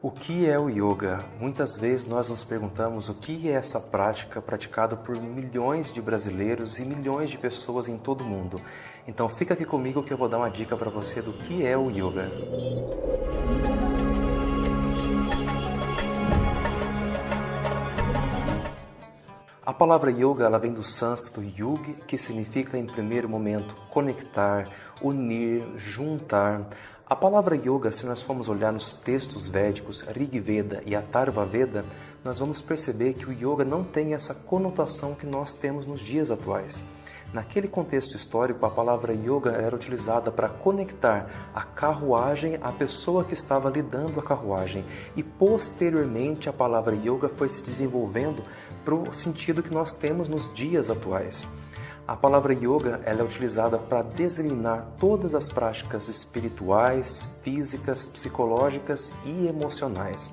O que é o yoga? Muitas vezes nós nos perguntamos o que é essa prática praticada por milhões de brasileiros e milhões de pessoas em todo o mundo. Então fica aqui comigo que eu vou dar uma dica para você do que é o yoga. A palavra yoga ela vem do sânscrito yug, que significa em primeiro momento conectar, unir, juntar. A palavra yoga, se nós formos olhar nos textos védicos Rig Veda e Atharva Veda, nós vamos perceber que o yoga não tem essa conotação que nós temos nos dias atuais. Naquele contexto histórico, a palavra yoga era utilizada para conectar a carruagem à pessoa que estava lidando a carruagem. E posteriormente a palavra yoga foi se desenvolvendo para o sentido que nós temos nos dias atuais. A palavra yoga ela é utilizada para designar todas as práticas espirituais, físicas, psicológicas e emocionais.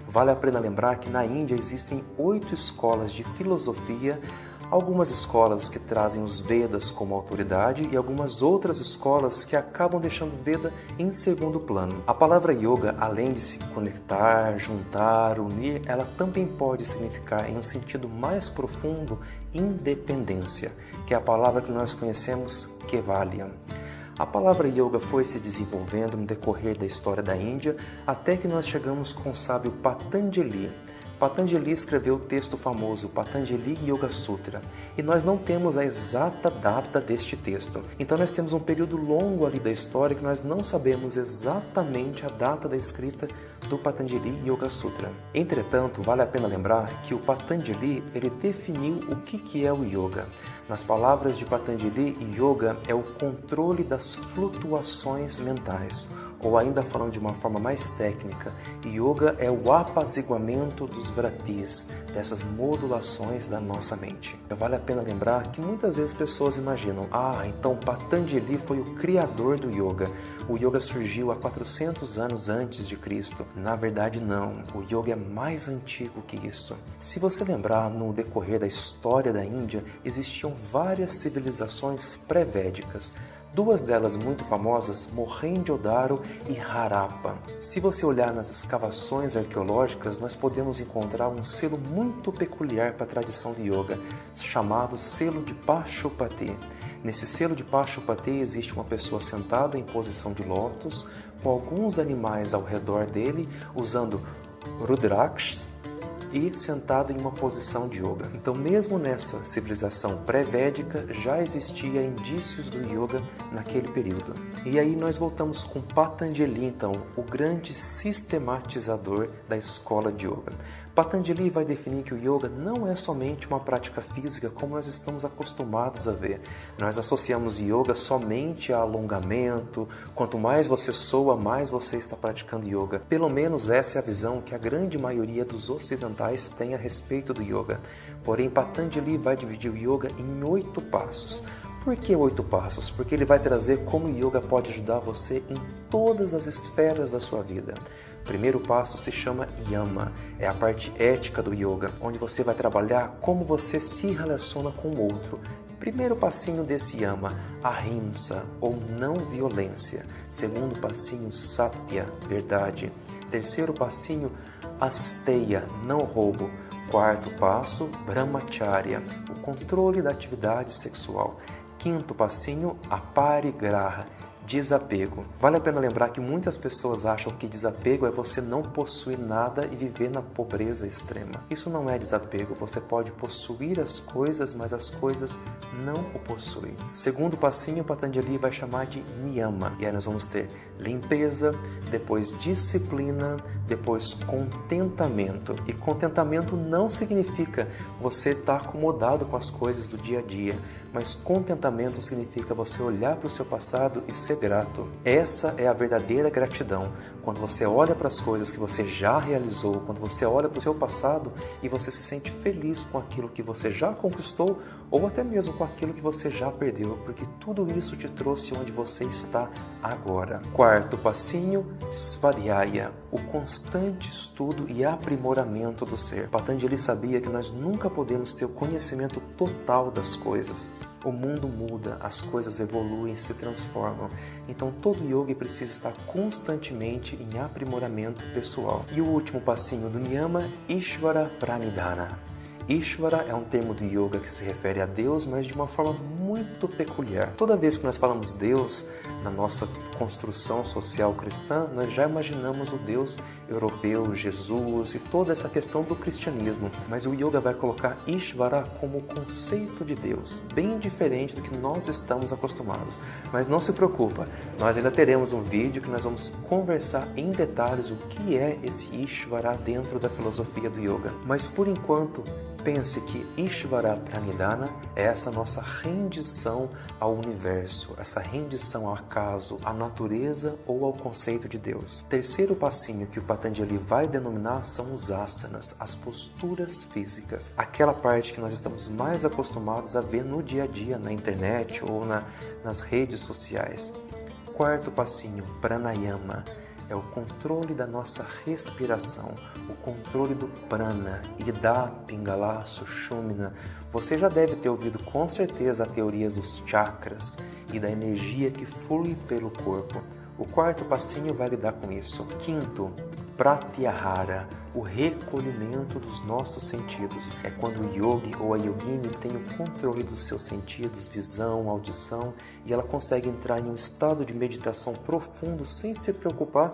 Vale a pena lembrar que na Índia existem 8 escolas de filosofia, algumas escolas que trazem os Vedas como autoridade e algumas outras escolas que acabam deixando o Veda em segundo plano. A palavra yoga, além de se conectar, juntar, unir, ela também pode significar, em um sentido mais profundo, independência, que é a palavra que nós conhecemos, Kevalya. A palavra yoga foi se desenvolvendo no decorrer da história da Índia até que nós chegamos com o sábio Patanjali. Patanjali escreveu o texto famoso Patanjali Yoga Sutra e nós não temos a exata data deste texto. Então nós temos um período longo ali da história que nós não sabemos exatamente a data da escrita do Patanjali Yoga Sutra. Entretanto, vale a pena lembrar que o Patanjali ele definiu o que é o yoga. Nas palavras de Patanjali, yoga é o controle das flutuações mentais. Ou ainda falando de uma forma mais técnica, yoga é o apaziguamento dos vratis, dessas modulações da nossa mente. Vale a pena lembrar que muitas vezes pessoas imaginam, então Patanjali foi o criador do yoga. O yoga surgiu há 400 anos antes de Cristo. Na verdade não, o yoga é mais antigo que isso. Se você lembrar, no decorrer da história da Índia, existiam várias civilizações pré-védicas. Duas delas muito famosas, Mohenjo-Daro e Harappa. Se você olhar nas escavações arqueológicas, nós podemos encontrar um selo muito peculiar para a tradição de yoga, chamado selo de Pashupati. Nesse selo de Pashupati existe uma pessoa sentada em posição de lótus, com alguns animais ao redor dele, usando rudrakshas, e sentado em uma posição de yoga. Então, mesmo nessa civilização pré-védica, já existia indícios do yoga naquele período. E aí nós voltamos com Patanjali, então, o grande sistematizador da escola de yoga. Patanjali vai definir que o yoga não é somente uma prática física como nós estamos acostumados a ver. Nós associamos yoga somente a alongamento, quanto mais você soa, mais você está praticando yoga. Pelo menos essa é a visão que a grande maioria dos ocidentais tem a respeito do yoga. Porém, Patanjali vai dividir o yoga em 8 passos. Por que 8 passos? Porque ele vai trazer como o yoga pode ajudar você em todas as esferas da sua vida. O primeiro passo se chama Yama, é a parte ética do yoga, onde você vai trabalhar como você se relaciona com o outro. Primeiro passinho desse Yama, Ahimsa, ou não violência. Segundo passinho, Satya, verdade. Terceiro passinho, Asteya, não roubo. Quarto passo, Brahmacharya, o controle da atividade sexual. Quinto passinho, Aparigraha, desapego. Vale a pena lembrar que muitas pessoas acham que desapego é você não possuir nada e viver na pobreza extrema. Isso não é desapego, você pode possuir as coisas, mas as coisas não o possuem. Segundo passinho, Patanjali vai chamar de Niyama. E aí nós vamos ter limpeza, depois disciplina, depois contentamento. E contentamento não significa você estar acomodado com as coisas do dia a dia, mas contentamento significa você olhar para o seu passado e ser grato. Essa é a verdadeira gratidão. Quando você olha para as coisas que você já realizou, quando você olha para o seu passado e você se sente feliz com aquilo que você já conquistou ou até mesmo com aquilo que você já perdeu, porque tudo isso te trouxe onde você está agora. Quarto passinho, Svadhyaya, o constante estudo e aprimoramento do ser. Patanjali sabia que nós nunca podemos ter o conhecimento total das coisas. O mundo muda, as coisas evoluem, se transformam. Então todo yogi precisa estar constantemente em aprimoramento pessoal. E o último passinho do Niyama, Ishvara Pranidhana. Ishvara é um termo do yoga que se refere a Deus, mas de uma forma muito peculiar. Toda vez que nós falamos Deus, na nossa construção social cristã, nós já imaginamos o Deus europeu, Jesus e toda essa questão do cristianismo. Mas o yoga vai colocar Ishvara como o conceito de Deus, bem diferente do que nós estamos acostumados. Mas não se preocupa, nós ainda teremos um vídeo que nós vamos conversar em detalhes o que é esse Ishvara dentro da filosofia do yoga. Mas por enquanto, pense que Ishvara Pranidhana é essa nossa rendição ao universo, essa rendição ao acaso, à natureza ou ao conceito de Deus. Terceiro passinho que o Patanjali vai denominar são os asanas, as posturas físicas, aquela parte que nós estamos mais acostumados a ver no dia a dia, na internet ou nas redes sociais. Quarto passinho, pranayama. É o controle da nossa respiração, o controle do prana, Ida, Pingala, Sushumna. Você já deve ter ouvido com certeza a teoria dos chakras e da energia que flui pelo corpo. O quarto passinho vai lidar com isso. Quinto, Pratyahara, o recolhimento dos nossos sentidos. É quando o yogi ou a yogini tem o controle dos seus sentidos, visão, audição, e ela consegue entrar em um estado de meditação profundo sem se preocupar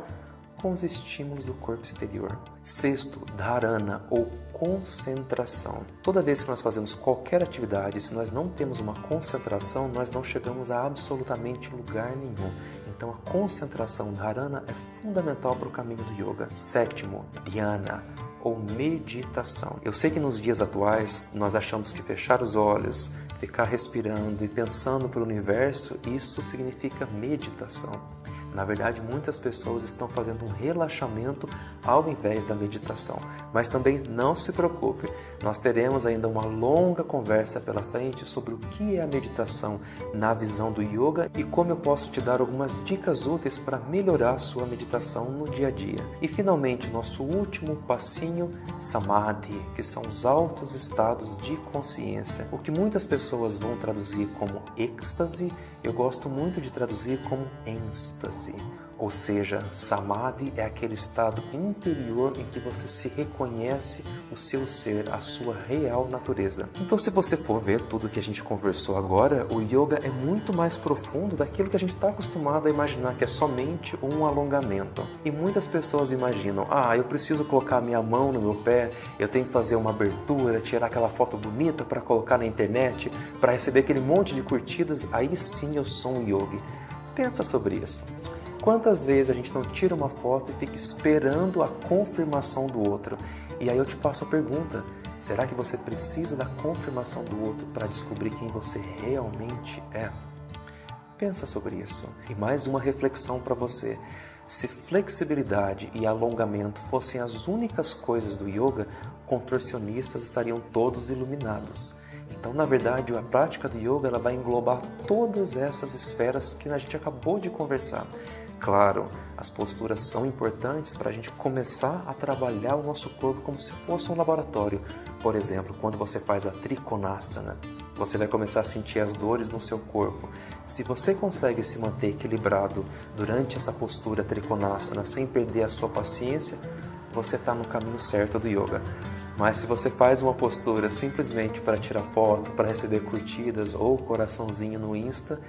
com os estímulos do corpo exterior. Sexto, dharana ou concentração. Toda vez que nós fazemos qualquer atividade, se nós não temos uma concentração, nós não chegamos a absolutamente lugar nenhum. Então a concentração dharana é fundamental para o caminho do yoga. Sétimo, dhyana ou meditação. Eu sei que nos dias atuais nós achamos que fechar os olhos, ficar respirando e pensando para o universo, isso significa meditação. Na verdade, muitas pessoas estão fazendo um relaxamento ao invés da meditação. Mas também não se preocupe, nós teremos ainda uma longa conversa pela frente sobre o que é a meditação na visão do yoga e como eu posso te dar algumas dicas úteis para melhorar a sua meditação no dia a dia. E finalmente, nosso último passinho, samadhi, que são os altos estados de consciência. O que muitas pessoas vão traduzir como êxtase, eu gosto muito de traduzir como êxtase. Ou seja, samadhi é aquele estado interior em que você se reconhece o seu ser, a sua real natureza. Então, se você for ver tudo que a gente conversou agora, o yoga é muito mais profundo daquilo que a gente está acostumado a imaginar, que é somente um alongamento. E muitas pessoas imaginam, eu preciso colocar minha mão no meu pé, eu tenho que fazer uma abertura, tirar aquela foto bonita para colocar na internet, para receber aquele monte de curtidas, aí sim eu sou um yogi. Pensa sobre isso. Quantas vezes a gente não tira uma foto e fica esperando a confirmação do outro? E aí eu te faço a pergunta, será que você precisa da confirmação do outro para descobrir quem você realmente é? Pensa sobre isso. E mais uma reflexão para você. Se flexibilidade e alongamento fossem as únicas coisas do yoga, contorcionistas estariam todos iluminados. Então, na verdade, a prática do yoga ela vai englobar todas essas esferas que a gente acabou de conversar. Claro, as posturas são importantes para a gente começar a trabalhar o nosso corpo como se fosse um laboratório. Por exemplo, quando você faz a Trikonasana, você vai começar a sentir as dores no seu corpo. Se você consegue se manter equilibrado durante essa postura Trikonasana sem perder a sua paciência, você está no caminho certo do yoga. Mas se você faz uma postura simplesmente para tirar foto, para receber curtidas ou coraçãozinho no Insta,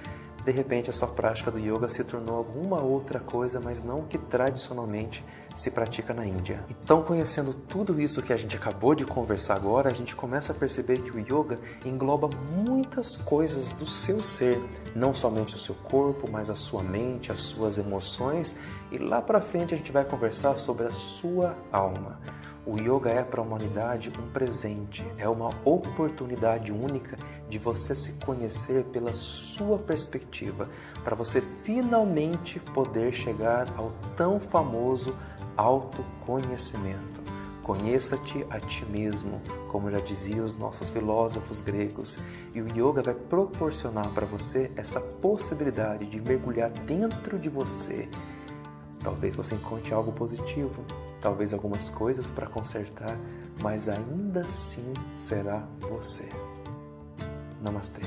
de repente a sua prática do yoga se tornou alguma outra coisa, mas não o que tradicionalmente se pratica na Índia. Então, conhecendo tudo isso que a gente acabou de conversar agora, a gente começa a perceber que o yoga engloba muitas coisas do seu ser, não somente o seu corpo, mas a sua mente, as suas emoções, e lá para frente a gente vai conversar sobre a sua alma. O yoga é para a humanidade um presente, é uma oportunidade única de você se conhecer pela sua perspectiva, para você finalmente poder chegar ao tão famoso autoconhecimento. Conheça-te a ti mesmo, como já diziam os nossos filósofos gregos, e o yoga vai proporcionar para você essa possibilidade de mergulhar dentro de você. Talvez você encontre algo positivo, talvez algumas coisas para consertar, mas ainda assim será você. Namastê.